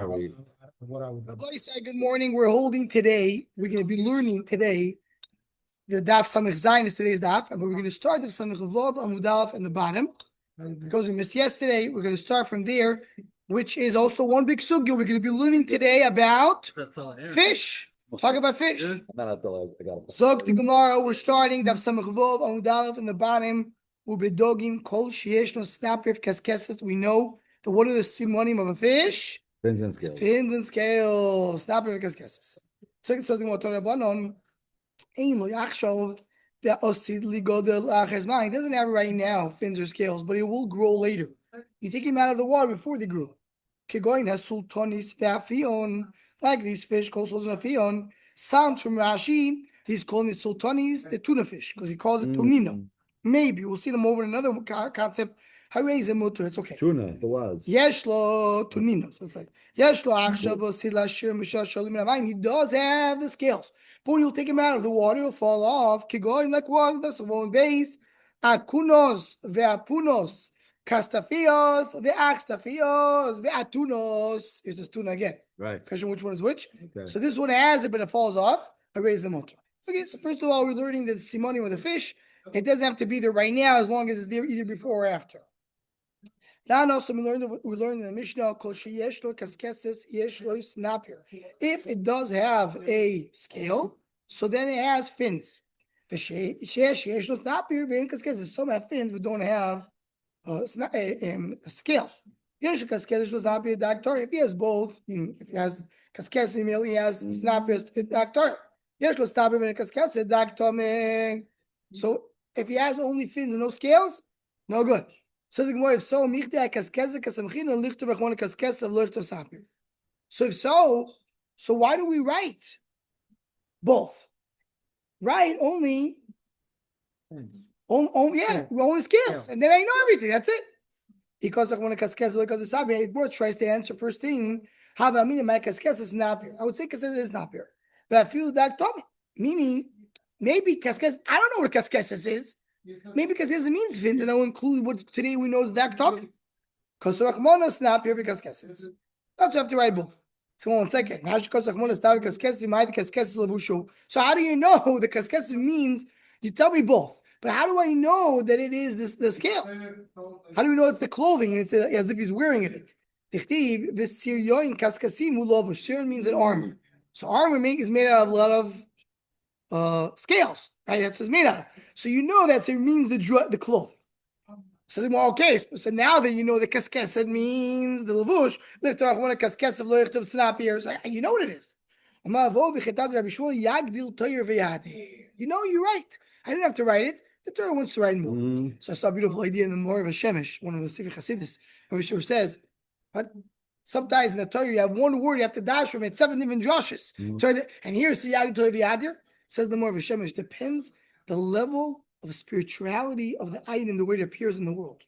Good morning. We're holding today. We're going to be learning today. The daf Samich Zayin is today's daf, and we're going to start the Samich Vav Amud Aleph in the bottom. Because we missed yesterday, we're going to start from there, which is also one big sugya. We're going to be learning today about fish. Talk about fish. Zog the Gemara. We're starting daf Samich Vav Amud Aleph in the bottom. Ubedogim kol sheyesh no snapper kaskeses. We know that what are the simonim of a fish? Fins and scales. Fins and scales. Snapper kaskeses. So something more Torah Banon. He doesn't have it right now, fins or scales, but it will grow later. You take him out of the water before they grow. Like these fish called sultanifion. Sounds from Rashi, he's calling the sultanis the tuna fish because he calls it tunino. Maybe we'll see them over in another concept. It's okay. Tuna, the was. Yeshlo tunino. So it's like Yeshlo he does have the scales. But when you'll take him out of the water, he'll fall off. Kigoin like water, that's the one base. Akunos ve'apunos. Castafios ve'axtafios ve'atunos. Here's this tuna again. Right. Question which one is which. Okay. So this one has it, but it falls off. I raise the motor. Okay, so first of all, we're learning that simoni with the fish. It doesn't have to be there right now as long as it's there either before or after. Now also we learned in the Mishnah if it does have a scale, so then it has fins. Some have fins but don't have a scale. If he has both, if he has kaskes email, he has snappers doctor. So if he has only fins and no scales, no good. So if so, so if so why do we write both? Write only only scales, and then I know everything. That's it. Because it tries to answer first thing. I would say kaskes is not here, but I feel that meaning maybe kaskes. I don't know what kaskes is. Maybe because it means fins, and I'll include what today we know is that topic. Because Rachmana snap here because kesses. That's have to write both. So 1 second. So how do you know the kaskes means? You tell me both. But how do I know that it is the scale? How do we know it's the clothing? It's as if he's wearing it. Sir means an armor. So armor is made out of a lot of scales. Right? That's what it's made out of. So you know that it means the clothing. So well, okay. So now that you know the kaskesed means the levush, you know what it is. You know you're right. I didn't have to write it. The Torah wants to write more. So I saw a beautiful idea in the Mor of Shemesh, one of the Sifi Hasidus, where says, but sometimes in the Torah you have one word you have to dash from it, 7 different drushes. And here it's Yag Torah V'Yadir. Says the Mor of Shemesh, depends the level of spirituality of the item, the way it appears in the world.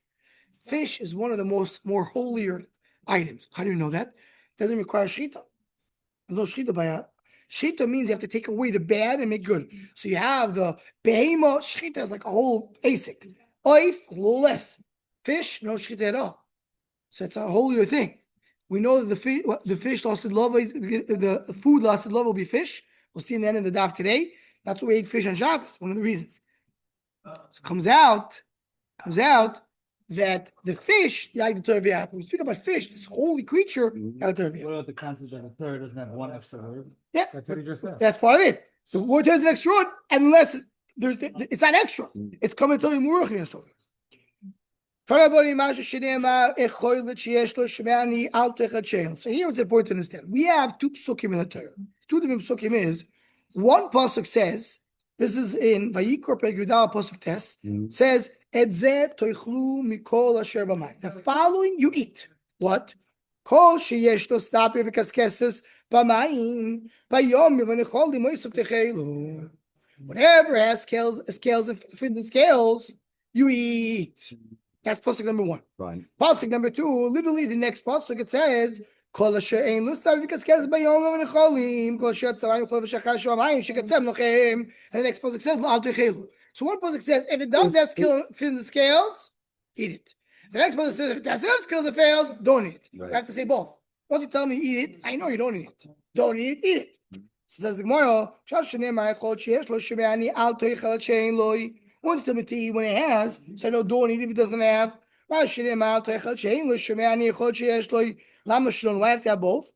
Fish is one of the more holier items. How do you know that? It doesn't require shchita. There's no shchita by it. Shchita means you have to take away the bad and make good. So you have the behema, shchita is like a whole asik. Oif, a little less. Fish, no shchita at all. So it's a holier thing. We know that the fish lasted love, the food lasted love will be fish. We'll see in the end of the daf today. That's why we ate fish on Shabbos. One of the reasons. So it comes out that the fish, when we speak about fish, this holy creature, what about the concept that a Torah doesn't have one extra word? Yeah, that's what he just said. That's part of it. The word has an extra word unless it's not extra. It's coming to the Muruch. So here it's important to understand. We have 2 psukim in the Torah. 2 different psukim is, one pasuk says, this is in Vayikor Perek Yudal pasuk Tes, says, "Etzeh toichlu mikol asher b'mayim." The following you eat. What? Kol sheyesh lo stapir v'kaskeses b'mayim b'yom v'nechol limoysav techelu. Whatever has scales and fins and scales, you eat. That's pasuk number 1. Right. Pasuk number 2, literally the next pasuk it says, "Kol asher ein lo stapir v'kaskeses b'yom v'necholim kol asher tzavayim v'chol v'shachar sh'amayim shekatzem lochem." And the next pasuk says, "Lo al techelu." So one pasuk says, if it does have fins and scales, eat it. The next pasuk says, if it doesn't have scales and scales, don't eat it. Right. You have to say both. Once you tell me eat it, I know you don't eat it. Don't eat it, eat it. So says the Gemara, once you tell me to eat when it has, so I know don't eat if it doesn't have. Why have to have both?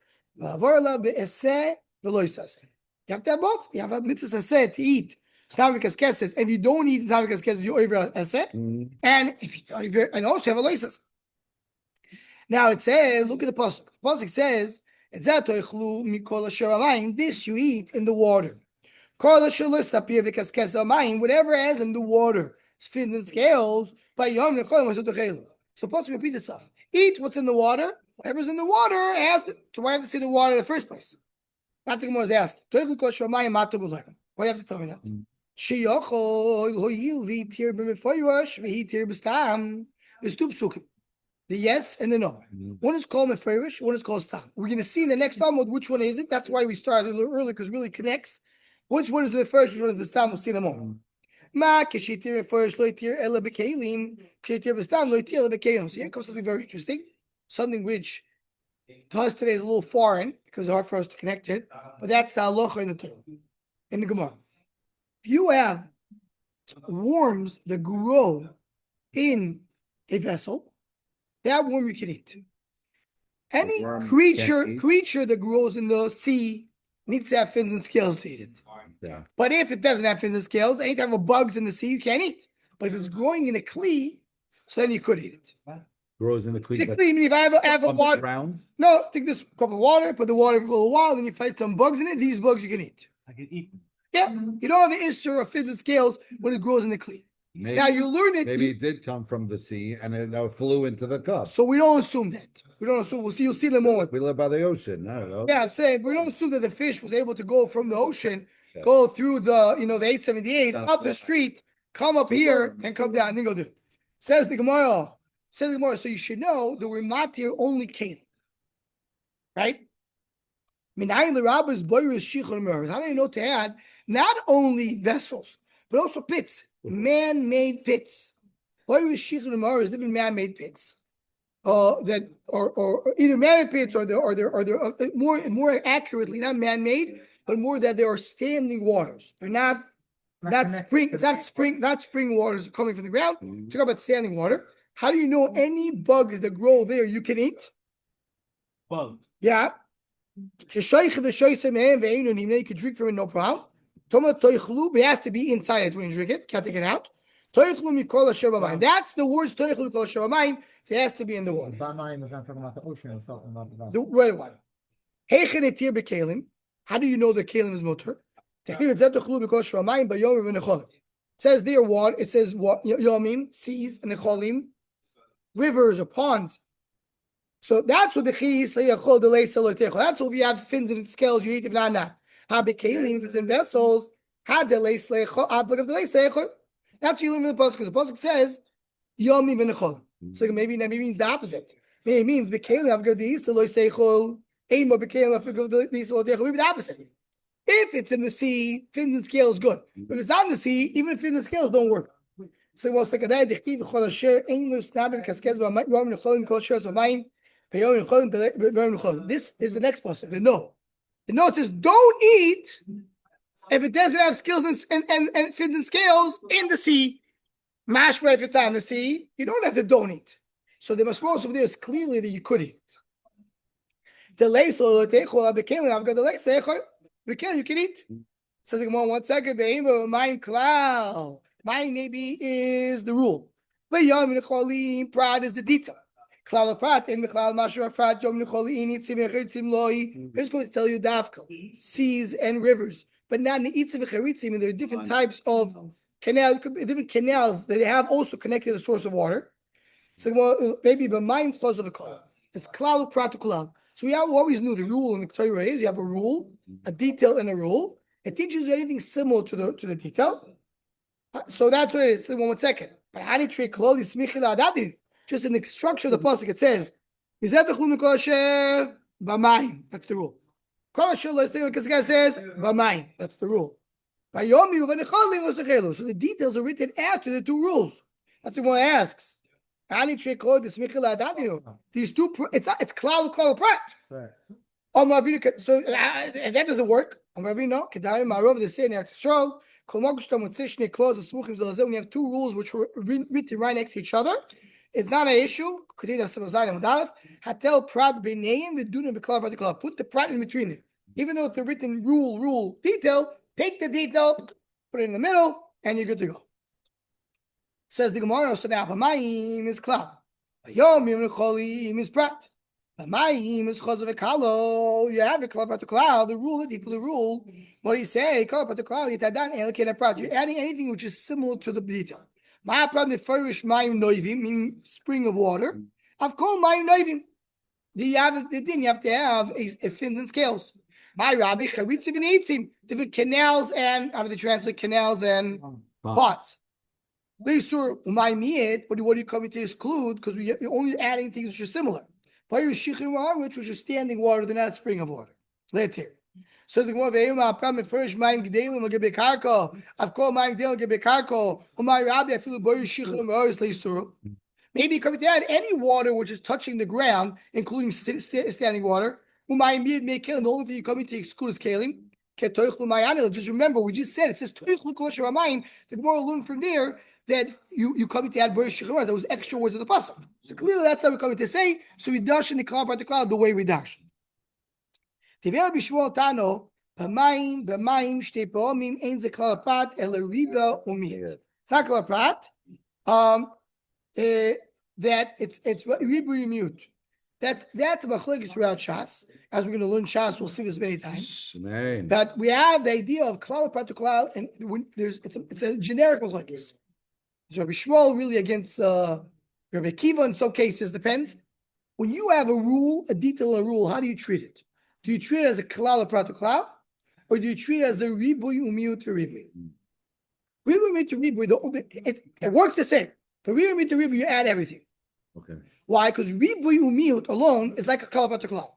You have to have both. You have a mitzvah aseh to eat. And if you don't eat stavik kesed, you over aseh. And if you and also have a loisas. Now it says, look at the pasuk. The pasuk says, this you eat in the water. Whatever has in the water, fins and scales, so pasuk repeat itself. Eat what's in the water. Whatever's in the water has to, so why have to say the water in the first place? Not the Gemara is asking. Why do you have to tell me that? There's two psukim. The yes and the no. One is called mefarish, one is called stam. We're going to see in the next Talmud which one is it. That's why we started a little early, because it really connects. Which one is the mefarish, which one is the stam? We'll see in a moment. So here comes something very interesting. Something which to us today is a little foreign, because it's hard for us to connect it. But that's the halacha in the Torah, in the Gemara. If you have worms that grow in a vessel, that worm you can eat. Any creature that grows in the sea needs to have fins and scales to eat it. Yeah. But if it doesn't have fins and scales, any type of bugs in the sea, you can't eat. But if it's growing in a kli, so then you could eat it. Grows in the clean. If I have a water, no, take this cup of water, put the water for a little while, then you find some bugs in it. These bugs you can eat. I can eat them. Yeah, you don't have an issue or fins and scales when it grows in the cli. Now you learn it. Maybe it did come from the sea and it flew into the cup. So we don't assume that. We don't assume. We'll see. You'll see in a moment. We live by the ocean. I don't know. Yeah, I'm saying we don't assume that the fish was able to go from the ocean, go through the the 878 up the street, come up here and come down. And then go do it. Says the Gemara. So you should know that we're matir only kalim, right? How do you know to add not only vessels but also pits, man-made pits? Is different man-made pits. That or either man-made pits or they're more accurately not man-made, but more that they are standing waters. They're not spring. It's not spring waters coming from the ground. Talk about standing water. How do you know any bugs that grow there you can eat? Well, yeah. You can drink from it, no problem. But it has to be inside it when you drink it. Can't take it out. That's the words toichlu mikol asher b'mayim. It has to be in the water. B'mayim is not talking about the ocean. It's talking about the red water. How do you know the kalim is motor? It says there water. It says yomim, seas, and necholim, rivers or ponds. So that's what the chiyis leyachol delay selotechol. That's what if you have fins and scales, you eat if not. Habekalim, if it's in vessels, had delay slechol, look at delay slechol. That's what you learn in the pasuk, because the pasuk says yomim v'nechol. So maybe that means the opposite. Maybe it means bekalim I've got the east delay slechol. Ain't more bekalim I've got the east delay maybe the opposite. If it's in the sea, fins and scales good. But if it's not in the sea, even if fins and scales don't work. So well, this is the next pasuk. The no it says don't eat if it doesn't have scales and fins and scales in the sea. Mashra if it's on the sea, you don't have to don't eat. So the masmos over there is clearly that you could eat. The I've got the you can eat. Says the Gemara 1 second. The mine cloud. Mine maybe is the rule. But yom necholim prat is the detail. Cloud prat and mechlal mashra prat yom necholim itzim echitzim loi. It's going to tell you dafka seas and rivers, but not in itzim echitzim. And there are different types of different canals that they have also connected to the source of water. So maybe but mine flows of the cloud. It's cloud prat to cloud. So we always knew the rule in the Torah is you have a rule, a detail, and a rule. It teaches you anything similar to the detail. So that's what it is. 1 second. But how do you treat just in the structure of the pasuk? It says, "That's the rule." Because the guy says, "That's the rule." So the details are written after the two rules. That's what one asks. These two, it's klal prat. Right. So and that doesn't work. No, they say in Eretz Yisrael, when you have two rules which were written right next to each other, it's not an issue. Put the prat in between them. Even though it's a written rule, detail, take the detail, put it in the middle, and you're good to go. Says the Gemara, so now Pamayim is klal. Yom Cholim is prat. Pamayim is chaz of a kalo. You have a klal prat to klal. The rule, the rule. What do you say? Klal prat to klal. Yitadan elkein prat. You're adding anything which is similar to the detail. My prat nefarish mayim noivim, meaning spring of water. I've called mayim noivim. You have to have a fins and scales. My rabbi chavitzim and eitzim, different canals and how do they translate canals and pots? What do you come to exclude? Because you're only adding things which are similar. Which is standing water, they're not spring of water. Let's hear. So the Gemara, first mayim gedelim l'gebei karko. I've called mayim gedelim l'gebei karko. My rabbi, I feel boy shichrim ma'aris leisur. Maybe you come to add any water which is touching the ground, including standing water. The only thing you come to exclude is kalim. Just remember, we just said it says the Gemara learned from there that you come to add boyish shechemar. There was extra words of the pasuk. So clearly that's how we're coming to say. So we dash in the klal prat to klal the way we dash. Tivera b'shmuel tano b'mayim shtei pa'omim ein ze klal prat ela riba umiyat. It's not klal prat. That it's riba umiyut. That's a machlokes throughout Shas. As we're going to learn Shas, we'll see this many times. Amen. But we have the idea of klal prat to klal, and it's a generic machlokes. So Rabbi Shmuel really against Rabbi Akiva in some cases, depends. When you have a rule, a detail of a rule, how do you treat it? Do you treat it as a klal prat to klal, or do you treat it as a ribuy umiyut to ribuy? Ribuy to ribuy, it works the same. But ribuy to ribuy, you add everything. Okay. Why? Because ribuy umiyut alone is like a klal prat to klal.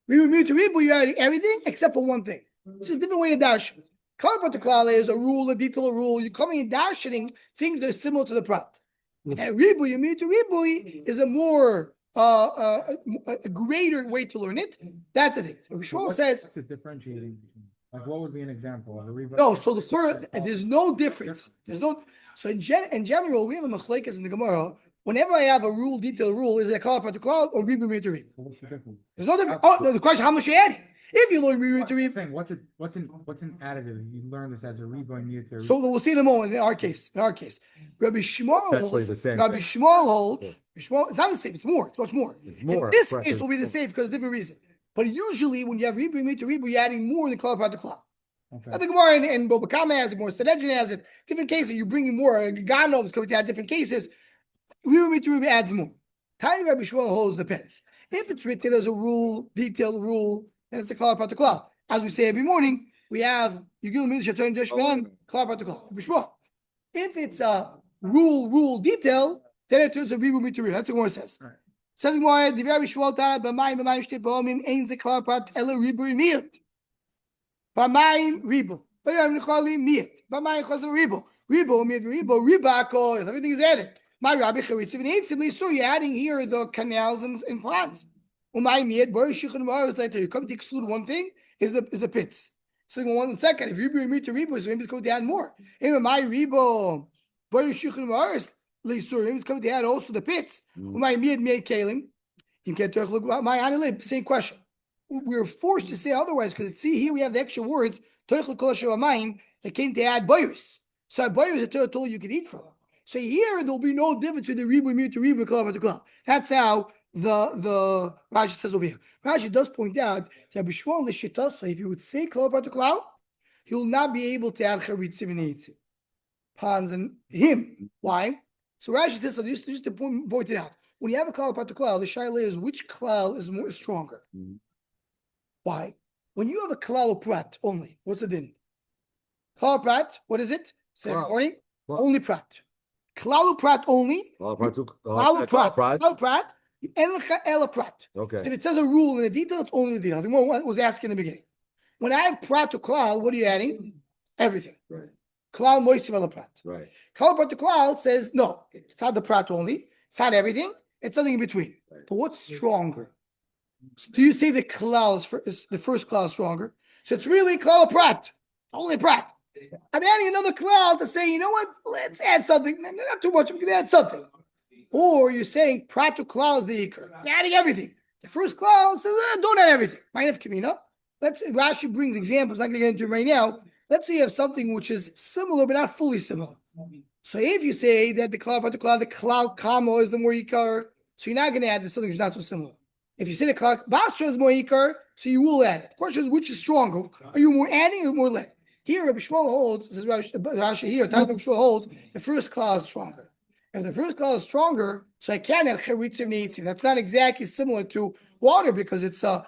Ribuy to ribuy, you add everything except for one thing. It's a different way to dash. Klal prat to klal is a rule, a detail, a rule. You're coming and dashing things that are similar to the prat. And ribuy umiyut to ribuy is a more a greater way to learn it. That's the thing. So Shmuel says. What's the differentiating? Like, what would be an example of a ribuy? No, so the third, there's no difference. There's no. So in general, we have a machlekes in the Gemara. Whenever I have a rule, detailed rule, is it a klal prat to klal or ribuy umiyut to ribuy? What's the difference? There's no difference. Oh no, the question: how much you adding? If you learn ribuy to ribuy, What's an additive? You learn this as a ribuy umiyut. So we'll see in a moment. In our case, Rabbi Shmuel Essentially the same Rabbi thing. Shmuel holds. Shmuel, it's not the same. It's more. It's much more. It's more. In this Correct. case, will be the same because of a different reason. But usually, when you have ribuy umiyut to ribuy, you're adding more than klal prat to klal. Okay. I think more and Bobakama has it, more Sanhedrin has it. Different cases, you're bringing more. God knows coming to add different cases. Ribuy umiyut to ribuy adds more. Tiny Rabbi Shmuel holds depends. If it's written as a rule, detailed rule, then it's a klal prat to klal. As we say every morning, we have Yigil Mitzvah Torah Deshman, klal prat to klal. Rabbi Shmuel. If it's a rule detail, then it turns a ribuy umiyut to ribuy. That's what Gemara says. Right. Says Gemara, the Rabbi Shmuel Tana b'mayim shtei pa'omim ein ze klal prat ela ribuy umiyut. B'mayim ribuy. B'mayim nechali miyut. B'mayim chazor ribuy. Ribuy umiyut ribuy akol. Everything is added. My Rabbi Chavitzim and eitzim. So you're adding here the canals and ponds. Umayim miyut boy shichun ma'aris later. You come to exclude one thing is the pits. So one second, if ribuy umiyut to ribuy, so maybe it's going to add more. Even my ribuy boy shichun ma'aris. It's coming to add also the pits. Same question. We're forced to say otherwise because see here we have the extra words that came to add boyus. So boyus is a tool you can eat from. So here there'll be no difference between the ribuy umiyut to ribuy klal to klal. That's how the Rashi says over here. Rashi does point out that B'Shmuel l'shitasa, if you would say klal to klal, he will not be able to add charitzim and eitzim, ponds and him. Why? So Rashi says, so just to point it out, when you have a klal prat to klal, the shaila is which klal is more stronger. Mm-hmm. Why? When you have a klal prat only, what's the din? Klal prat, what is it? Say morning, only prat. Klal prat only. Klal prat. Ela prat. Okay. So if it says a rule in a detail, it's only the detail. I was asking in the beginning. When I have prat to klal, what are you adding? Everything. Right. Klal moisiv ela prat. Right. Klal prat to klal says no, it's not the prat only. It's not everything. It's something in between. But what's stronger? So do you say the klal is the first klal is stronger? So it's really klal prat, only prat. I'm adding another klal to say, you know what? Let's add something. Not too much. We can add something. Or you're saying prat to klal is the ikar. You're adding everything. The first klal says, don't add everything. Mind if Kamina? Rashi brings examples. I'm not going to get into it right now. Let's say you have something which is similar but not fully similar. So if you say that the klal prat to klal, the klal kamo is the more ikar, so you're not going to add something which is not so similar. If you say the klal basra is more ikar, so you will add it. The question is, which is stronger? Are you more adding or more letting? Here, Rabbi Shmuel holds, says Rashi here, Rabbi Shmuel holds, the first klal is stronger. If the first klal is stronger, so I can add charitzim neitzim. That's not exactly similar to water because it's not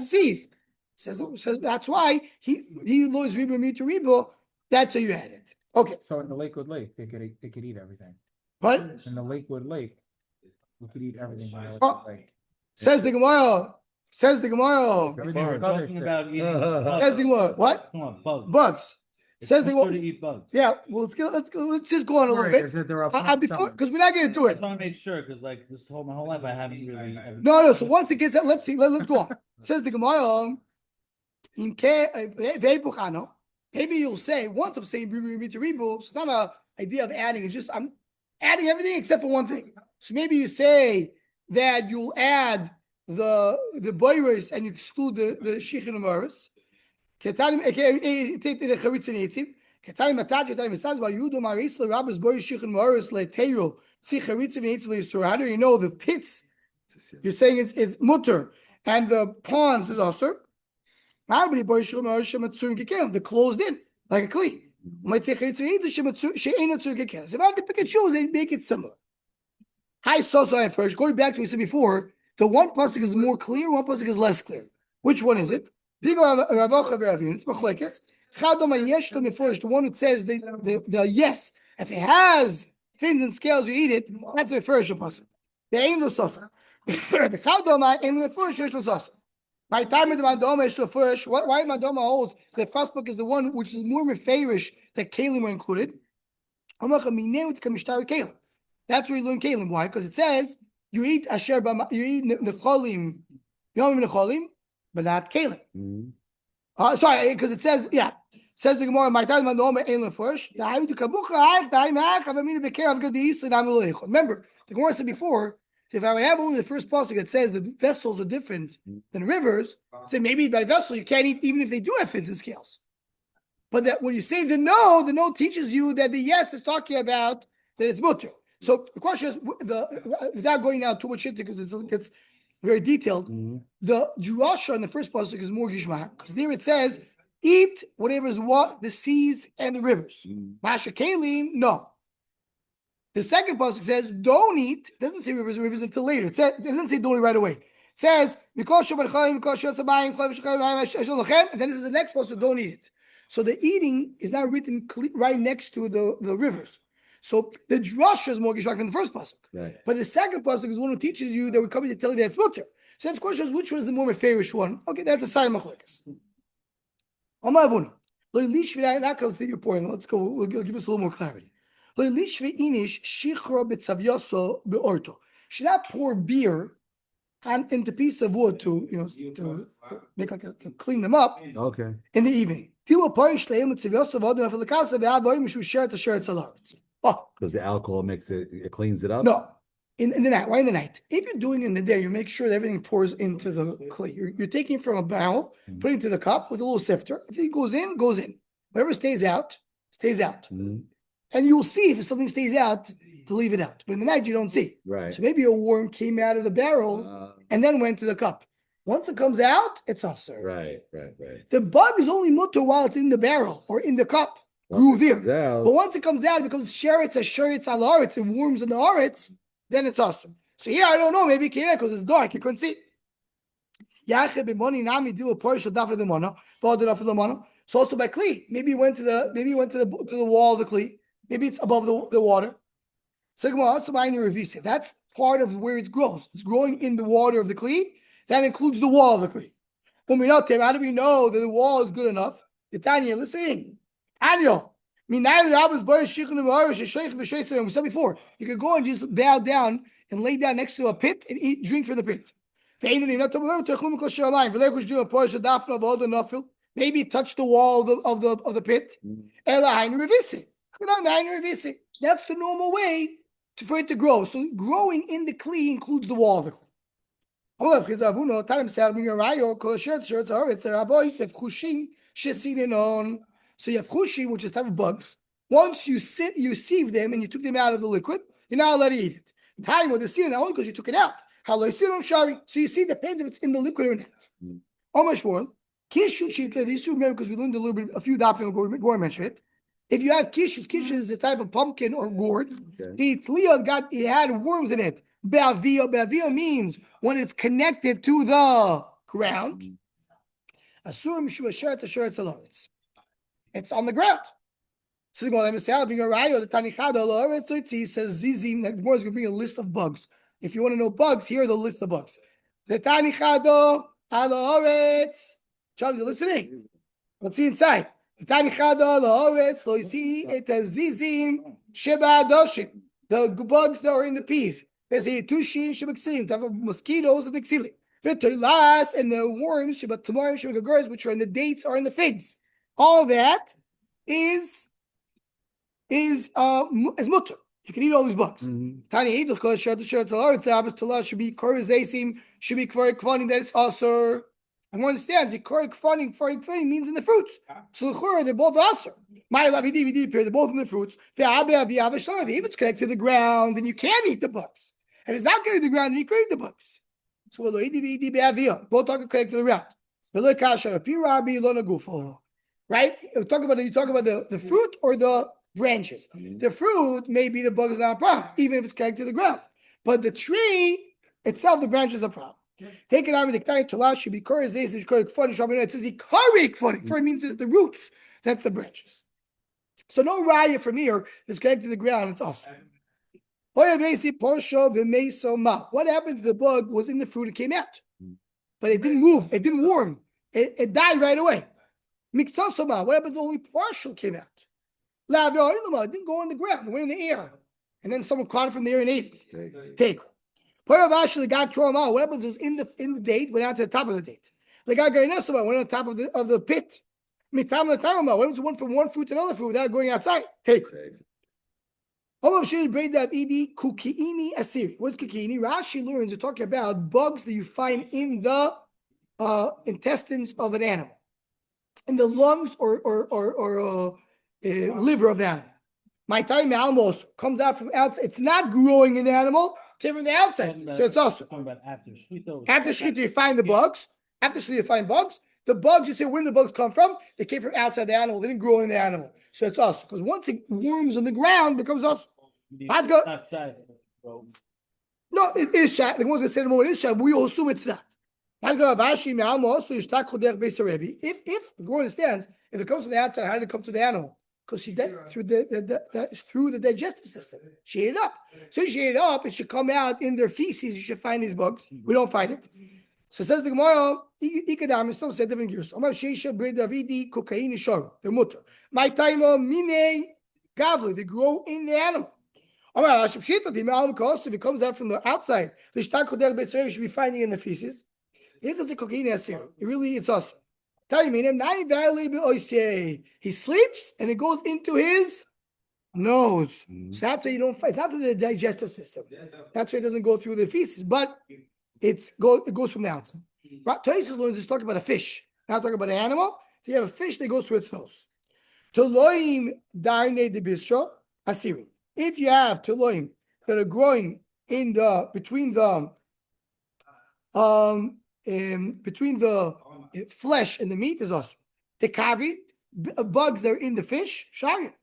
seas. Says that's why he loves riba mita riba. That's how you add it. Okay. So in the Lakewood Lake, they could eat everything. What? In the Lakewood Lake, we could eat everything in the Lakewood Oh. Lake. Says the Gemara. Says the Gemara. Everything We're is other talking shit. about eating Says the Gemara. What? Come on, bugs. Bugs. Says the It's good to Gemara. eat bugs. Yeah. Well, let's just go on a little Right, bit. is that they're up Before, somewhere. because we're not going to do I it. just want to make sure because like my whole life I haven't really. No. So once it gets out, let's see. Let's go on. Says the Gemara. Maybe you'll say once I'm saying ribu, so it's not an idea of adding. It's just I'm adding everything except for one thing. So maybe you say that you'll add the boiris and you exclude the shichin umaris. Take the charitzin yitzim. Ketanim matat yotanim misaz ba yudo maris le rabbis boiris shichin umaris le teiro. See charitzin yitzim le yisur. How do you know the pits? You're saying it's mutter and the ponds is also. The closed in, like a kli. Might say so if I have to pick and choose, they make it similar. Hi, so first. Going back to what we said before, the one pasuk is more clear, one pasuk is less clear. Which one is it? It's machlekes. The one who says the yes, if it has fins and scales, you eat it. That's the first pasuk. The ain't no sosa. The chadoma ain't no first. By time the Madoma is the first, why Madoma holds the first book is the one which is more mefarish that Kalim were included. That's where you learn Kalim. Why? Because it says you eat necholim, but not Kalim. Sorry, because it says, says the Gemara, my time Madoma ain't the first. Remember, the Gemara said before. So if I would have only the first pasuk that says that vessels are different than rivers, say maybe by vessel you can't eat even if they do have fins and scales. But that when you say the no teaches you that the yes is talking about that it's mutter. So the question is, without going now too much into because it gets very detailed, the drasha in the first pasuk is more gishmak because there it says eat whatever is what the seas and the rivers. Masha kalim, no. The second pasuk says, don't eat. It doesn't say rivers until later. It doesn't say don't eat right away. It says, and then this is the next pasuk, don't eat it. So the eating is now written right next to the rivers. So the drasha is more gishmak than the first pasuk. Right. But the second pasuk is one who teaches you that we're coming to tell you that it's mutter. So that's the question is, which was the more mefarish one? Okay, that's a sign of machlekes. That comes to your point. Let's go. We'll give us a little more clarity. Should not pour beer into piece of wood to make to clean them up Okay. in the evening. Because Because the alcohol it cleans it up. no, in the night. Why in the night? If you're doing it in the day, you make sure that everything pours into the clay. You're taking from a barrel, putting it to the cup with a little sifter. If it goes in, goes in. Whatever stays out, stays out. And you'll see if something stays out to leave it out. But in the night, you don't see. Right. So maybe a worm came out of the barrel and then went to the cup. Once it comes out, it's also. Right. The bug is only mutter while it's in the barrel or in the cup. Grew there. But once it comes out, it becomes sheretz al haaretz and worms in the haaretz, then it's awesome. So here, I don't know. Maybe it came out because it's dark. You couldn't see. So also by kli, maybe he went to the wall of the kli. Maybe it's above the water. That's part of where it grows. It's growing in the water of the kli. That includes the wall of the kli. How do we know that the wall is good enough? The Tanya, listen. Anyo. We said before, you could go and just bow down and lay down next to a pit and drink from the pit. Maybe touch the wall of the pit. That's the normal way for it to grow. So growing in the kli includes the wall of the kli. So you have chushim, which is type of bugs. Once you sieve them and you took them out of the liquid, you're not allowed to eat it. Time with the seal only because you took it out. So you see depends if it's in the liquid or not. Almost more. These two, remember, because we learned a few doctrines before I mentioned it. If you have kishus is a type of pumpkin or gourd. The tzliya it had worms in it. Be'avia means when it's connected to the ground. It's on the ground. So the Tani says zizim. The Gemara is going to bring a list of bugs. If you want to know bugs, here are the list of bugs. The Tani Chado ala Oretz. Charlie, you're listening? Let's see inside. The Tani Chado ala Oretz. So you see it as zizim sheba adoshim. The bugs that are in the peas. There's a tushim sheba ksilim. Type of mosquitoes and the ksilim. V'toilas and the worms sheba tamarim sheba gagoras, which are in the dates or in the figs. All that is mutter. You can eat all these bugs. Tani eat because should be korizaysim, should be kvarik kvaning that it's also. And one understands the kvarik kvaning means in the fruits. So they're both also. They're both in the fruits. If it's connected to the ground, then you can eat the bugs. If it's not connected to the ground, then you can eat the bugs. So both are connected to the ground. Right? You talk about the fruit or the branches. The fruit, maybe the bug is not a problem, even if it's connected to the ground. But the tree itself, the branch is a problem. Take it out of the Ketani Tolah should be Korizes, it says Ikarik funny. For it means the roots, that's the branches. So no raya from here is connected to the ground, it's awesome. What happens if the bug was in the fruit and came out? But it didn't move, it didn't warm, it died right away. What happens if only partial came out? It didn't go on the ground, it went in the air. And then someone caught it from the air and ate it. Take. What happens is in the date, went out to the top of the date. Went on the top of the pit. What happens one from one fruit to another fruit without going outside? Take. What is kukiini? Rashi learns to talk about bugs that you find in the intestines of an animal, in the lungs or liver of the animal. My time almost comes out from outside. It's not growing in the animal, came from the outside. So it's also after shechita you find the bugs. After shechita you find bugs. The bugs, you say, where did the bugs come from? They came from outside the animal. They didn't grow in the animal. So it's us. Because once it worms on the ground, it becomes us. No, it is shy. The ones that said it is shy, but we all assume it's not. If the one understands, if it comes from the outside, how did it come to the animal? Because she did through the digestive system. She ate it up. So she ate it up, it should come out in their feces. You should find these bugs. We don't find it. So it says the Gemara, Ikadam, some said different gears. They're mutter. My time mine gavli, they grow in the animal. If it comes out from the outside, you should be finding it in the feces. It's us. He sleeps and it goes into his nose. So that's why you don't find. It's not through the digestive system. That's why it doesn't go through the feces, but it goes from the outside. Tosis learns is talking about a fish. Now talking about an animal. So you have a fish that goes through its nose. Toloim darne de bistro asiri. If you have toloim that are growing in between the flesh and the meat is awesome. The kavi, bugs that are in the fish, sharia.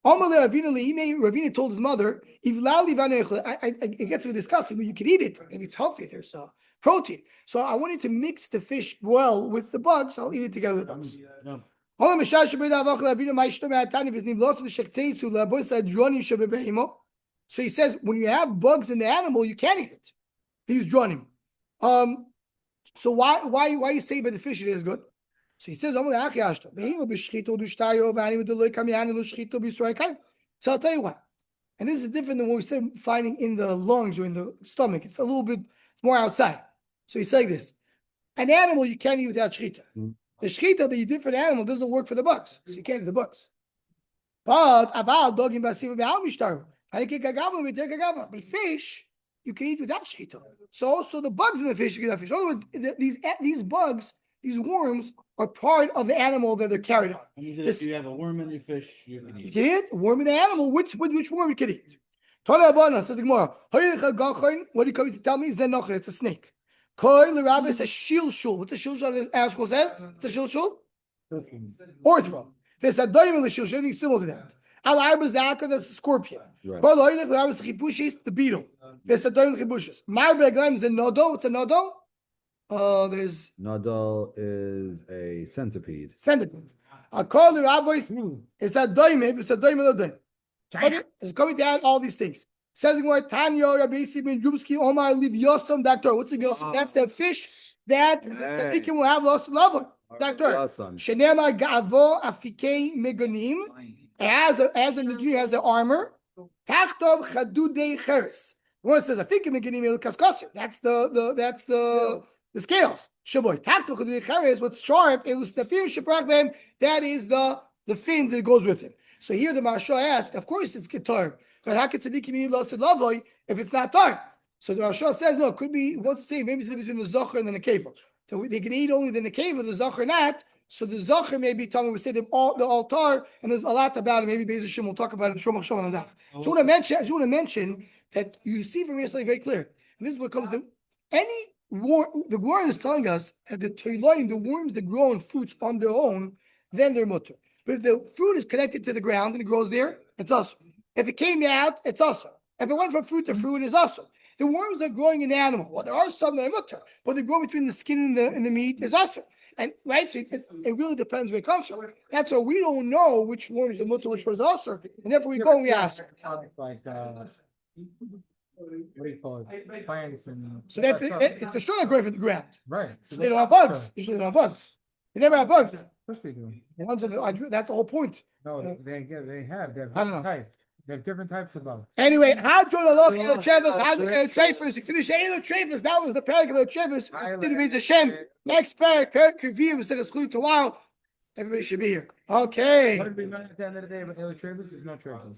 Ravina told his mother, it gets to be disgusting, but you can eat it and it's healthy. There's protein. So I wanted to mix the fish well with the bugs. I'll eat it together with the bugs. So he says, when you have bugs in the animal, you can't eat it. He's droning. So why you say by the fish it is good? So he says, so I'll tell you why. And this is different than what we said finding in the lungs or in the stomach. It's a little bit, it's more outside. So he's saying this. An animal you can't eat without shechita. The shechita that you did for the animal doesn't work for the bugs. So you can't eat the bugs. But but fish, you can eat without shechita. So also the bugs in the fish, you can eat fish. In other words, these bugs, these worms are part of the animal that they're carried on. If you have a worm in your fish, you can You eat. can eat a worm in the animal. Which worm you can eat? Tana Abana says the Gemara. What do you come to tell me? Zenocher, it's a snake. Koi the rabbi says shilshul. What's a shilshul? The article says it's a shilshul. Orthro. There's a diamond in the shilshul. Anything similar to that. Al arbazaka, that's a scorpion. Right. Koi the rabbi says chibushis, the beetle. There's a diamond chibushis. Marbeglam is a nodo. What's a nodo? There's Nadal is a centipede. centipede. I call the rabbis. It's a diamond. It's a diamond. It's coming to add all these things. Says the word Tanya Rabbi Ben Drubsky Omar Liv Yosam Doctor. What's the Yosam? That's the fish that the tzaddikim will have lost love. Doctor. Shenema Gavo Afikei Meganim. As a Meganim has an armor. Tachtov Chadudei Cheres. One says Afikei Meganim El Kaskosim. That's the scales. Shaboy. Tachtov Chadudei Cheres. What's sharp? Elustafim Shaprakbem. That is the fins that goes with it. So here the Maharsha asks, of course it's Ketar. But how could tzaddikim eat lost lavoi if it's not tar? So the Maharsha says, no, it could be, what's the same? Maybe it's between the Zocher and the Nekeva. So they can eat only the Nekeva, the Zocher not. So the Zocher may be tummy. We say the altar, and there's a lot about it. Maybe Be'ez Hashem will talk about it in Shomach Shom on the daf. I want to mention that you see from here something very clear. And this is what comes to any worm. The worm is telling us that the toiloin, the worms that grow in fruits on their own, then they're mutter. But if the fruit is connected to the ground and it grows there, it's awesome. If it came out, it's awesome. If it went from fruit to fruit, it's awesome. The worms are growing in the animal. Well, there are some that are mutter, but they grow between the skin and the meat is awesome. And right, so it really depends where it comes from. That's why we don't know which worms are mutter, which was awesome, and therefore we go and we ask. Like what do you call it? Plants and So it's for sure growing from the ground. right. So they don't have bugs. Usually they don't have bugs. They never have bugs. Of course they do. The ones that that's the whole point. No, they have different I don't know. types. They have different types of bugs. Anyway, how do you look at Travis? How do you Travis? You finish Elo Travis. That was the paragraph of Travis. Didn't read the Shem. Next paragraph Kavim said it's good tomorrow. Everybody should be here. Okay. What did we learn at the end of the day about Elo Travis? There's no Travis.